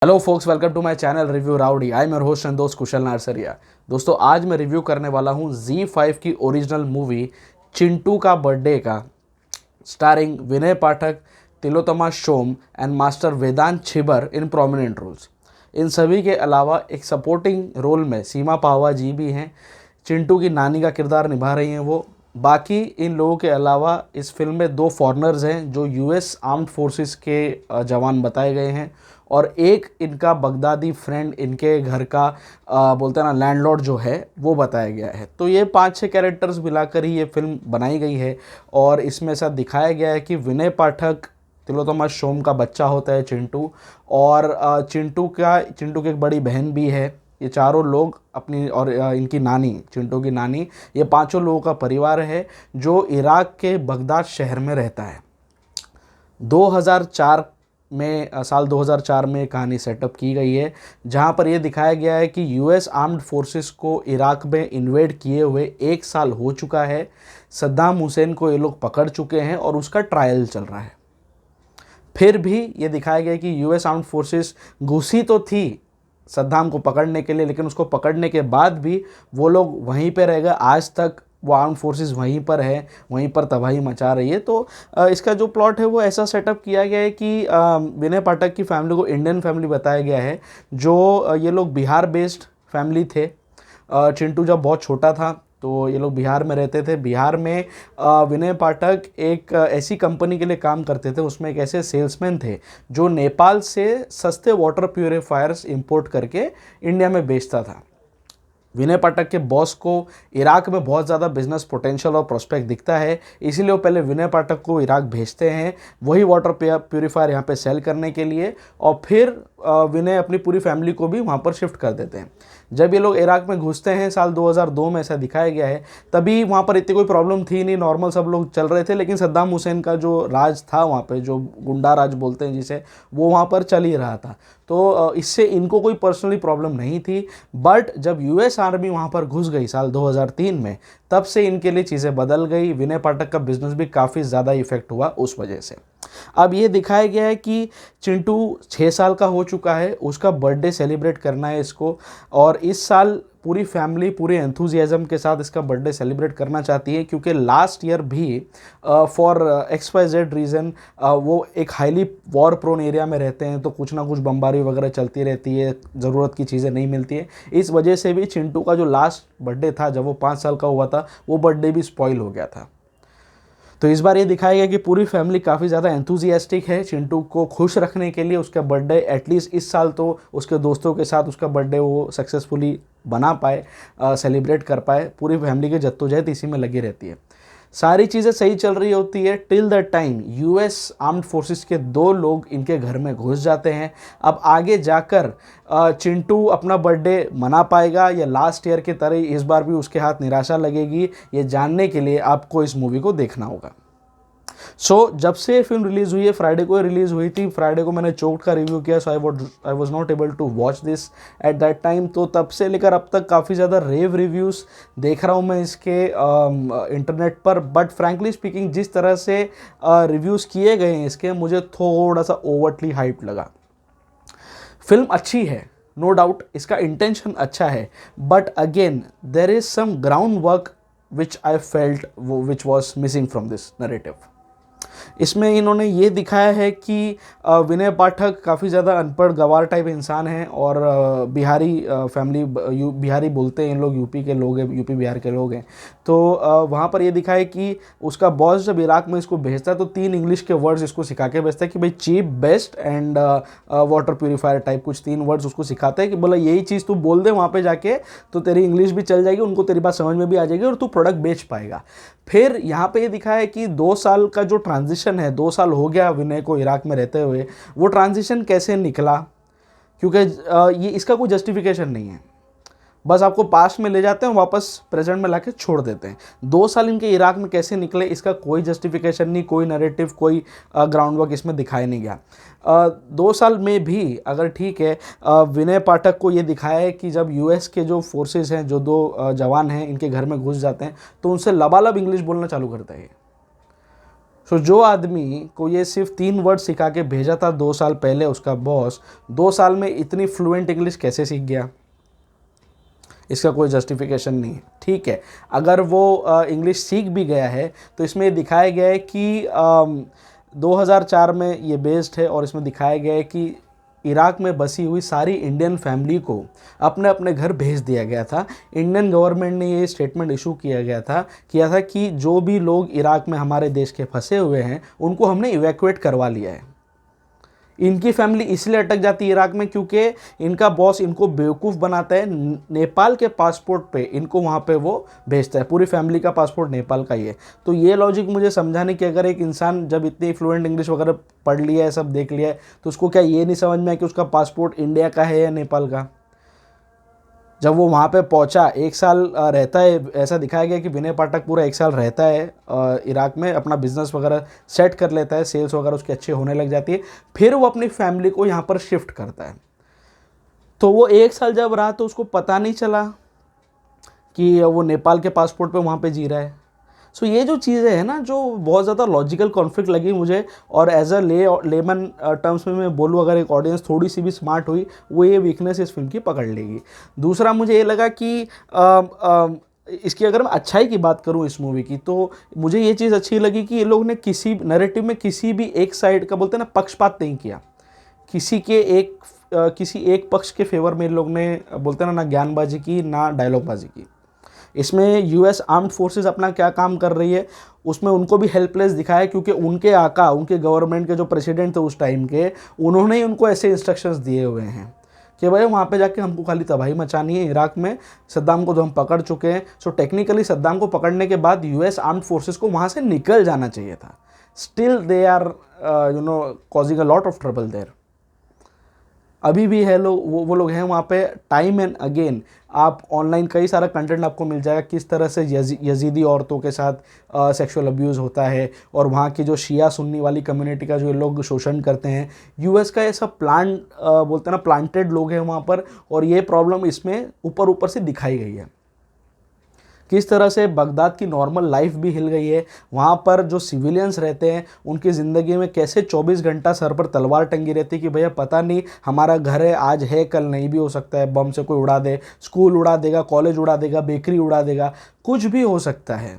Hello folks, welcome to my channel review rowdy. I am your host and दोस्त कुशल नारसरिया। दोस्तों, आज मैं review करने वाला हूँ Z5 की ओरिजिनल मूवी चिंटू का बर्थडे का, starring Vinay Pathak, Tilottama Shome and master Vedant Chhibber in prominent roles. इन सभी के अलावा एक सपोर्टिंग रोल में सीमा पावा जी भी हैं। चिंटू की नानी का किरदार निभा रही हैं वो। बाकी इन लोगों के अलावा इस फिल्म में दो फॉरेनर्स हैं जो यूएस आर्म्ड फोर्सेस के जवान बताए गए हैं, और एक इनका बगदादी फ्रेंड, इनके घर का बोलते हैं ना लैंडलॉर्ड जो है, वो बताया गया है। तो ये 5-6 कैरेक्टर्स मिलाकर ही ये फिल्म बनाई गई है। और इसमें ऐसा दिखाया गया है कि विनय पाठक तिलोत्तमा शोम का बच्चा होता है चिंटू, और चिंटू की एक बड़ी बहन भी है। ये चारों लोग अपनी और इनकी नानी, चिंटू की नानी, ये पांचों लोगों का परिवार है जो इराक के बगदाद शहर में रहता है। 2004 में साल 2004 में कहानी सेटअप की गई है, जहां पर यह दिखाया गया है कि यूएस आर्म्ड फोर्सेस को इराक में इन्वेड किए हुए 1 साल हो चुका है। सद्दाम हुसैन को ये लोग पकड़ चुके हैं और उसका ट्रायल चल रहा है। फिर भी ये दिखाया गया कि यूएस आर्म्ड फोर्सेस घुसी तो थी सद्दाम को पकड़ने के लिए, लेकिन उसको पकड़ने के बाद भी वो लोग वहीं पे रह गए। आज तक वो आर्म फोर्सेस वहीं पर है, वहीं पर तबाही मचा रही है। तो इसका जो प्लॉट है वो ऐसा सेटअप किया गया है कि विनय पाठक की फैमिली को इंडियन फैमिली बताया गया है, जो ये लोग बिहार बेस्ड फैमिली थे। चिंटू जब बहुत छोटा था तो ये लोग बिहार में रहते थे। बिहार में विनय पाठक एक ऐसी कंपनी के लिए काम करते थे, उसमें एक ऐसे सेल्समैन थे जो नेपाल से सस्ते वाटर प्यूरिफायर्स इंपोर्ट करके इंडिया में बेचता था। विनय पाठक के बॉस को इराक में बहुत ज़्यादा बिजनेस पोटेंशियल और प्रोस्पेक्ट दिखता है, इसीलिए वो पहले विनय पाठक को इराक भेजते हैं वही वाटर प्यूरिफायर यहाँ पे सेल करने के लिए, और फिर विनय अपनी पूरी फैमिली को भी वहाँ पर शिफ्ट कर देते हैं। जब ये लोग इराक में घुसते हैं साल 2002 में, ऐसा दिखाया गया है, तभी वहाँ पर इतनी कोई प्रॉब्लम थी नहीं, नॉर्मल सब लोग चल रहे थे। लेकिन सद्दाम हुसैन का जो राज था वहाँ पे, जो गुंडा राज बोलते हैं जिसे, वो वहाँ पर चल ही रहा था। तो इससे इनको कोई पर्सनली प्रॉब्लम नहीं थी। बट जब यूएस आर्मी वहाँ पर घुस गई साल 2003 में, तब से इनके लिए चीज़ें बदल गई। विनय पाठक का बिजनेस भी काफ़ी ज़्यादा इफेक्ट हुआ उस वजह से। अब ये दिखाया गया है कि चिंटू 6 साल का हो चुका है, उसका बर्थडे सेलिब्रेट करना है इसको, और इस साल पूरी फैमिली पूरे एंथुजियाज्म के साथ इसका बर्थडे सेलिब्रेट करना चाहती है, क्योंकि लास्ट ईयर भी फॉर XYZ रीज़न वो एक हाईली वॉर प्रोन एरिया में रहते हैं, तो कुछ ना कुछ बमबारी वगैरह चलती रहती है, ज़रूरत की चीज़ें नहीं मिलती है। इस वजह से भी चिंटू का जो लास्ट बर्थडे था, जब वो 5 साल का हुआ था, वो बर्थडे भी स्पॉइल हो गया था। तो इस बार ये दिखाया गया कि पूरी फैमिली काफ़ी ज़्यादा एंथुजियास्टिक है चिंटू को खुश रखने के लिए। उसका बर्थडे एटलीस्ट इस साल तो उसके दोस्तों के साथ उसका बर्थडे वो सक्सेसफुली बना पाए, सेलिब्रेट कर पाए। पूरी फैमिली की जद्दोजहद इसी में लगी रहती है। सारी चीज़ें सही चल रही होती है till the time US armed forces के 2 लोग इनके घर में घुस जाते हैं। अब आगे जाकर चिंटू अपना बर्थडे मना पाएगा या लास्ट ईयर की तरह इस बार भी उसके हाथ निराशा लगेगी, ये जानने के लिए आपको इस मूवी को देखना होगा। जब से फिल्म रिलीज़ हुई है, फ्राइडे को रिलीज़ हुई थी, फ्राइडे को मैंने चोक्ड का रिव्यू किया, so I was not able to watch this at that time. तो तब से लेकर अब तक काफ़ी ज़्यादा रेव रिव्यूज़ देख रहा हूँ मैं इसके इंटरनेट पर। बट फ्रैंकली स्पीकिंग, जिस तरह से रिव्यूज़ किए गए हैं इसके, मुझे थोड़ा सा ओवरटली हाइप लगा। फिल्म अच्छी है, नो डाउट, इसका इंटेंशन अच्छा है, but again there is some ground work which I felt which was missing from this narrative. इसमें इन्होंने ये दिखाया है कि विनय पाठक काफ़ी ज़्यादा अनपढ़ गंवार टाइप इंसान है, और बिहारी फैमिली, बिहारी बोलते हैं इन लोग, यूपी के लोग हैं, यूपी बिहार के लोग हैं। तो वहाँ पर ये दिखाया है कि उसका बॉस जब इराक में इसको भेजता है तो 3 इंग्लिश के वर्ड्स इसको सिखा के भेजता है कि भाई cheap, best and water purifier type कुछ 3 वर्ड्स उसको सिखाते हैं कि बोला यही चीज़ तू बोल दे वहाँ पे जाके, तो तेरी इंग्लिश भी चल जाएगी, उनको तेरी बात समझ में भी आ जाएगी और तू प्रोडक्ट बेच पाएगा। फिर यहाँ पे ये दिखाया है कि 2 साल का जो ट्रांजिशन है, 2 साल हो गया विनय को इराक में रहते हुए, वो ट्रांजिशन कैसे निकला, क्योंकि ये इसका कोई जस्टिफिकेशन नहीं है। बस आपको पास्ट में ले जाते हैं, वापस प्रेजेंट में लाके छोड़ देते हैं। 2 साल इनके इराक में कैसे निकले, इसका कोई जस्टिफिकेशन नहीं, कोई नैरेटिव, कोई ग्राउंड वर्क इसमें दिखाया नहीं गया। 2 साल में भी अगर ठीक है, विनय पाठक को ये दिखाया है कि जब यूएस के जो फोर्सेस हैं, जो 2 जवान हैं, इनके घर में घुस जाते हैं, तो उनसे लबालब इंग्लिश बोलना चालू करता है। सो जो आदमी को ये सिर्फ 3 वर्ड सिखा के भेजा था 2 साल पहले, उसका बॉस 2 साल में इतनी फ्लुएंट इंग्लिश कैसे सीख गया? इसका कोई जस्टिफिकेशन नहीं है। ठीक है, अगर वो इंग्लिश सीख भी गया है तो इसमें ये दिखाया गया है कि 2004 में ये बेस्ड है, और इसमें दिखाया गया है कि इराक में बसी हुई सारी इंडियन फैमिली को अपने अपने घर भेज दिया गया था। इंडियन गवर्नमेंट ने ये स्टेटमेंट इशू किया था कि जो भी लोग इराक में हमारे देश के फंसे हुए हैं उनको हमने इवैक्यूएट करवा लिया है। इनकी फैमिली इसलिए अटक जाती है इराक में क्योंकि इनका बॉस इनको बेवकूफ़ बनाता है। नेपाल के पासपोर्ट पे इनको वहाँ पे वो भेजता है, पूरी फैमिली का पासपोर्ट नेपाल का ही है। तो ये लॉजिक मुझे समझाने कि अगर एक इंसान जब इतनी फ्लुएंट इंग्लिश वगैरह पढ़ लिया है, सब देख लिया है, तो उसको क्या ये नहीं समझ में आया कि उसका पासपोर्ट इंडिया का है या नेपाल का? जब वो वहाँ पे पहुँचा, 1 साल रहता है, ऐसा दिखाया गया कि विनय पाठक पूरा 1 साल रहता है इराक में, अपना बिजनेस वगैरह सेट कर लेता है, सेल्स वगैरह उसकी अच्छी होने लग जाती है, फिर वो अपनी फैमिली को यहाँ पर शिफ्ट करता है। तो वो 1 साल जब रहा तो उसको पता नहीं चला कि वो नेपाल के पासपोर्ट पे वहाँ पे जी रहा है। सो ये जो चीज़ें हैं ना, जो बहुत ज़्यादा लॉजिकल कॉन्फ्लिक्ट लगी मुझे, और एज अ लेमन टर्म्स में मैं बोलूँ, अगर एक ऑडियंस थोड़ी सी भी स्मार्ट हुई, वो ये वीकनेस इस फिल्म की पकड़ लेगी। दूसरा मुझे ये लगा कि इसकी अगर मैं अच्छाई की बात करूँ इस मूवी की, तो मुझे ये चीज़ अच्छी लगी कि ये लोग ने किसी नैरेटिव में किसी भी एक साइड का, बोलते हैं ना, पक्षपात नहीं किया। किसी एक पक्ष के फेवर में इन लोग ने, बोलते हैं ना ज्ञानबाजी की, ना डायलॉगबाजी की। इसमें यूएस आर्म्ड फोर्सेस अपना क्या काम कर रही है उसमें उनको भी हेल्पलेस दिखाया, क्योंकि उनके आका, उनके गवर्नमेंट के जो प्रेसिडेंट थे उस टाइम के, उन्होंने ही उनको ऐसे इंस्ट्रक्शंस दिए हुए हैं कि भाई वहाँ पे जाके हमको खाली तबाही मचानी है। इराक में सद्दाम को तो हम पकड़ चुके हैं। सो टेक्निकली सद्दाम को पकड़ने के बाद यूएस आर्म्ड फोर्सेस को वहाँ से निकल जाना चाहिए था। Still they are causing a lot of trouble there. अभी भी है लोग, वो लोग हैं वहाँ पे। टाइम एंड अगेन आप ऑनलाइन कई सारा कंटेंट आपको मिल जाएगा, किस तरह से यजीदी औरतों के साथ सेक्सुअल अब्यूज़ होता है, और वहाँ की जो शिया सुन्नी वाली कम्युनिटी का जो ये लोग शोषण करते हैं। यूएस का ये सब बोलते हैं ना, प्लांटेड लोग हैं वहाँ पर, और ये प्रॉब्लम इसमें ऊपर ऊपर से दिखाई गई है। किस तरह से बगदाद की नॉर्मल लाइफ भी हिल गई है। वहाँ पर जो सिविलियंस रहते हैं उनकी ज़िंदगी में कैसे 24 घंटा सर पर तलवार टंगी रहती है कि भैया पता नहीं, हमारा घर है, आज है कल नहीं भी हो सकता है, बम से कोई उड़ा दे, स्कूल उड़ा देगा, कॉलेज उड़ा देगा, बेकरी उड़ा देगा, कुछ भी हो सकता है।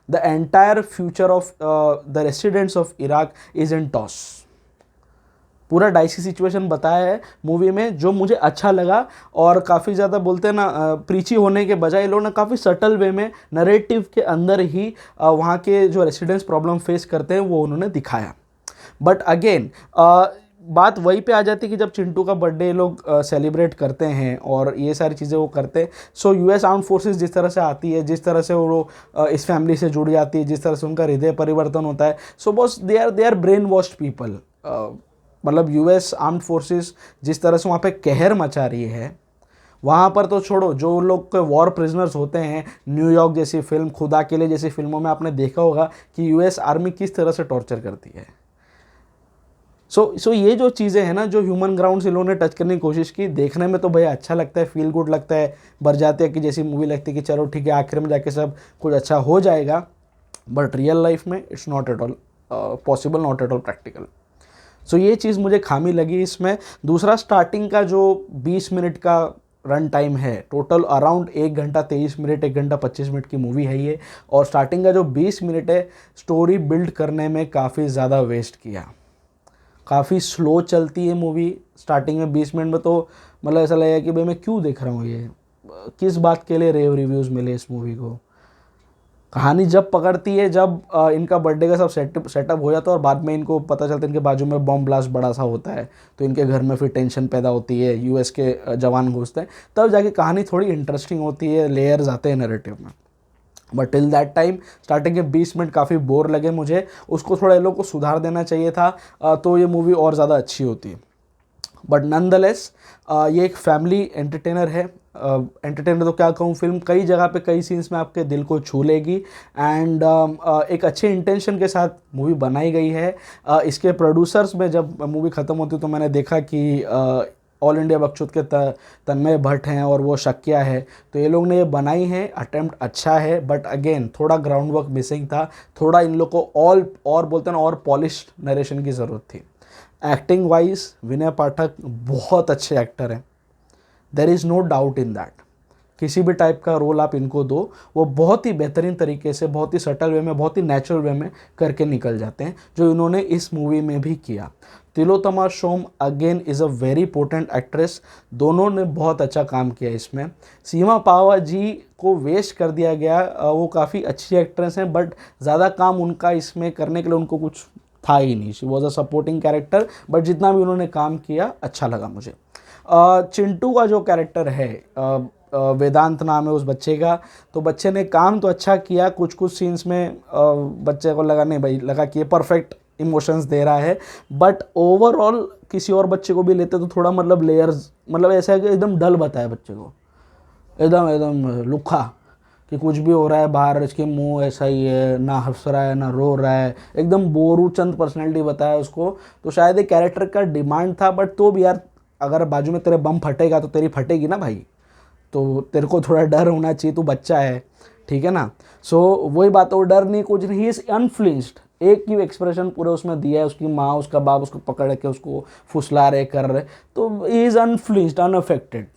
The entire future of the residents of Iraq is in toss. पूरा डाइसी सिचुएशन बताया है मूवी में, जो मुझे अच्छा लगा। और काफ़ी ज़्यादा, बोलते हैं ना, प्रीची होने के बजाय लोगों ने काफ़ी सटल वे में नरेटिव के अंदर ही वहाँ के जो रेसिडेंट्स प्रॉब्लम फेस करते हैं वो उन्होंने दिखाया। बट अगेन बात वहीं पे आ जाती है कि जब चिंटू का बर्थडे लोग सेलिब्रेट करते हैं और ये सारी चीज़ें वो करते हैं। सो यूएस आर्म्ड फोर्सेस जिस तरह से आती है, जिस तरह से वो इस फैमिली से जुड़ जाती है, जिस तरह से उनका हृदय परिवर्तन होता है, so boss they our brain washed people. मतलब यूएस आर्म्ड फोर्सेस जिस तरह से वहाँ पे कहर मचा रही है, वहाँ पर तो छोड़ो, जो लोग के वॉर प्रिजनर्स होते हैं, न्यूयॉर्क जैसी फिल्म, खुदा के लिए जैसी फिल्मों में आपने देखा होगा कि यूएस आर्मी किस तरह से टॉर्चर करती है। सो ये जो चीज़ें हैं ना, जो ह्यूमन ग्राउंड से लोगों ने टच करने की कोशिश की, देखने में तो भैया अच्छा लगता है, फील गुड लगता है, बरजाते की जैसी मूवी लगती है कि चलो ठीक है, आखिर में जाके सब कुछ अच्छा हो जाएगा। बट रियल लाइफ में it's not at all possible, not at all practical. So ये चीज़ मुझे खामी लगी इसमें। दूसरा, स्टार्टिंग का जो 20 मिनट का रन टाइम है, टोटल अराउंड 1 घंटा 23 मिनट, 1 घंटा 25 मिनट की मूवी है ये, और स्टार्टिंग का जो 20 मिनट है, स्टोरी बिल्ड करने में काफ़ी ज़्यादा वेस्ट किया। काफ़ी स्लो चलती है मूवी स्टार्टिंग में 20 मिनट में, तो मतलब ऐसा लगेगा कि भाई मैं क्यों देख रहा हूँ, ये किस बात के लिए रेव रिव्यूज़ मिले इस मूवी को। कहानी जब पकड़ती है, जब इनका बर्थडे का सब सेटअप हो जाता है और बाद में इनको पता चलता है इनके बाजू में बम ब्लास्ट बड़ा सा होता है, तो इनके घर में फिर टेंशन पैदा होती है, यूएस के जवान घुसते हैं, तब जाके कहानी थोड़ी इंटरेस्टिंग होती है, लेयर्स आते हैं नैरेटिव में। But till that time starting के 20 मिनट काफ़ी बोर लगे मुझे, उसको थोड़ा इन लोग को सुधार देना चाहिए था, तो ये मूवी और ज़्यादा अच्छी होती। बट नॉनदलेस ये एक फैमिली एंटरटेनर है। एंटरटेनर तो क्या कहूँ, फिल्म कई जगह पे कई सीन्स में आपके दिल को छू लेगी, एंड एक अच्छे इंटेंशन के साथ मूवी बनाई गई है। इसके प्रोड्यूसर्स में जब मूवी ख़त्म होती तो मैंने देखा कि ऑल इंडिया बकचोद के तन्मय भट्ट हैं और वो शक्या है, तो ये लोग ने ये बनाई है। अटेम्प्ट अच्छा है, बट अगेन थोड़ा ग्राउंड वर्क मिसिंग था, थोड़ा इन लोग को और बोलते हैं ना, और पॉलिश्ड नरेशन की ज़रूरत थी। एक्टिंग वाइज विनय पाठक बहुत अच्छे एक्टर हैं, there is no doubt in that. किसी भी टाइप का रोल आप इनको दो, वो बहुत ही बेहतरीन तरीके से, बहुत ही सटल वे में, बहुत ही नेचुरल वे में करके निकल जाते हैं, जो इन्होंने इस मूवी में भी किया। Tilottama Shome again is a very important actress, दोनों ने बहुत अच्छा काम किया इसमें। सीमा पावा जी को वेस्ट कर दिया गया, वो काफ़ी अच्छी एक्ट्रेस हैं, बट ज़्यादा काम उनका इसमें करने के लिए उनको कुछ था ही नहीं। She was a supporting character, but जितना भी उन्होंने काम किया अच्छा लगा मुझे। चिंटू का जो कैरेक्टर है, वेदांत नाम है उस बच्चे का, तो बच्चे ने काम तो अच्छा किया, कुछ कुछ सीन्स में बच्चे को लगा नहीं भाई, लगा कि ये परफेक्ट इमोशंस दे रहा है, बट ओवरऑल किसी और बच्चे को भी लेते तो थोड़ा मतलब लेयर्स, मतलब ऐसा है कि एकदम डल बताया बच्चे को, एकदम एकदम लुखा, कि कुछ भी हो रहा है बाहर, इसके मुंह ऐसा ही है, ना हंस रहा है ना रो रहा है, एकदम बोरू चंद पर्सनैलिटी बताया उसको। तो शायद एक कैरेक्टर का डिमांड था, बट तो भी यार अगर बाजू में तेरे बम फटेगा तो तेरी फटेगी ना भाई, तो तेरे को थोड़ा डर होना चाहिए, तू बच्चा है, ठीक है ना। सो वही बात है, वो डर नहीं कुछ नहीं, इज अनफ्लिंच्ड, एक ही एक्सप्रेशन पूरे उसमें दिया है, उसकी माँ उसका बाप उसको पकड़ के उसको फुसला रहे कर रहे, तो इज अनफ्लिंच्ड, अनअफेक्टेड,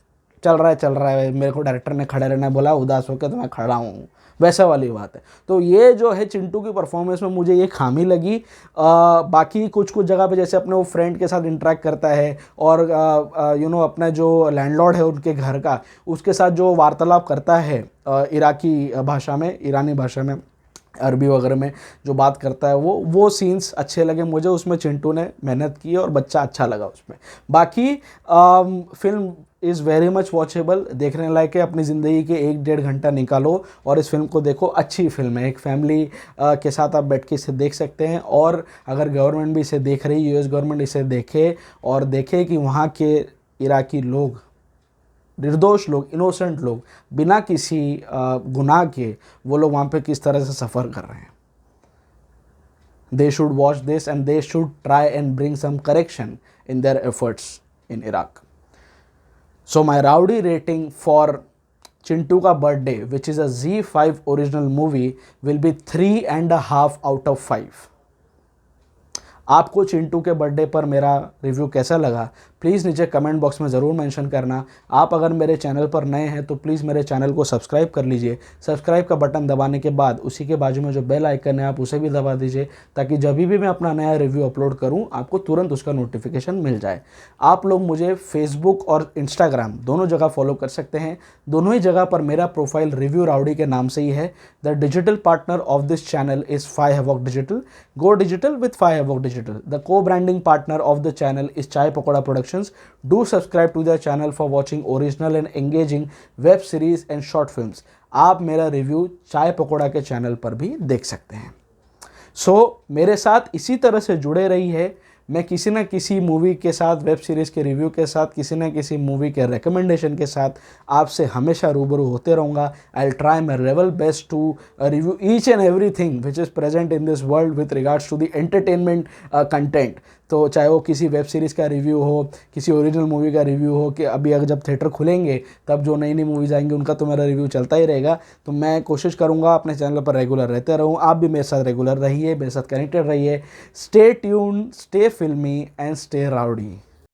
चल रहा है, मेरे को डायरेक्टर ने खड़े रहना बोला, उदास होकर तो मैं खड़ा हूँ, वैसा वाली बात है। तो ये जो है चिंटू की परफॉर्मेंस में मुझे ये खामी लगी। बाकी कुछ कुछ जगह पे जैसे अपने वो फ्रेंड के साथ इंटरेक्ट करता है, और अपना जो लैंडलॉर्ड है उनके घर का, उसके साथ जो वार्तालाप करता है इराकी भाषा में, ईरानी भाषा में, अरबी वगैरह में जो बात करता है, वो सीन्स अच्छे लगे मुझे, उसमें चिंटू ने मेहनत की और बच्चा अच्छा लगा उसमें। बाकी film is very much watchable, देखने लायक है, अपनी ज़िंदगी के 1-1.5 घंटा निकालो और इस फिल्म को देखो, अच्छी फिल्म है, एक फैमिली के साथ आप बैठ के इसे देख सकते हैं। और अगर गवर्नमेंट भी इसे देख रही, यूएस गवर्नमेंट इसे देखे और देखे कि वहाँ के इराकी लोग, निर्दोष लोग, इनोसेंट लोग, बिना किसी गुनाह के वो लोग वहाँ पे किस तरह से सफ़र कर रहे हैं। They should watch this and they should try and bring some correction in their efforts in Iraq. So my rowdy rating for Chintu Ka Birthday, which is a Z5 original movie, will be 3.5 out of 5. आपको चिंटू के birthday पर मेरा review कैसा लगा, please नीचे comment box में ज़रूर mention करना। आप अगर मेरे चैनल पर नए हैं तो प्लीज़ मेरे चैनल को सब्सक्राइब कर लीजिए। सब्सक्राइब का बटन दबाने के बाद उसी के बाजू में जो बेल आइकन है आप उसे भी दबा दीजिए, ताकि जब भी मैं अपना नया रिव्यू अपलोड करूं आपको तुरंत उसका नोटिफिकेशन मिल जाए। आप लोग मुझे फेसबुक और इंस्टाग्राम दोनों जगह फॉलो कर सकते हैं। दोनों ही जगह पर मेरा प्रोफाइल रिव्यू राउडी के नाम से ही है। The digital partner of this channel is Fi Havoc Digital. Go digital with Fi Havoc Digital. The co branding partner of the channel is Chai Pakoda Productions. Do subscribe to the channel for watching original and engaging web series and short films. आप मेरा review चाय पकौड़ा के channel पर भी देख सकते हैं। मेरे साथ इसी तरह से जुड़े रही है। मैं किसी न किसी मूवी के साथ, वेब सीरीज़ के रिव्यू के साथ, किसी न किसी मूवी के रिकमेंडेशन के साथ आपसे हमेशा रूबरू होते रहूँगा। I will try my level best to review each and every thing which is present in this world with regards to the entertainment content. तो चाहे वो किसी वेब सीरीज़ का रिव्यू हो, किसी ओरिजिनल मूवी का रिव्यू हो, कि अभी अगर जब थिएटर खुलेंगे तब जो नई नई मूवीज़ आएंगी उनका तो मेरा रिव्यू चलता ही रहेगा। तो मैं कोशिश करूँगा अपने चैनल पर रेगुलर रहते रहूँ। आप भी मेरे साथ रेगुलर रहिए, मेरे साथ कनेक्टेड रहिए। स्टे ट्यून, स्टे फिल्मी एंड स्टे राउडी।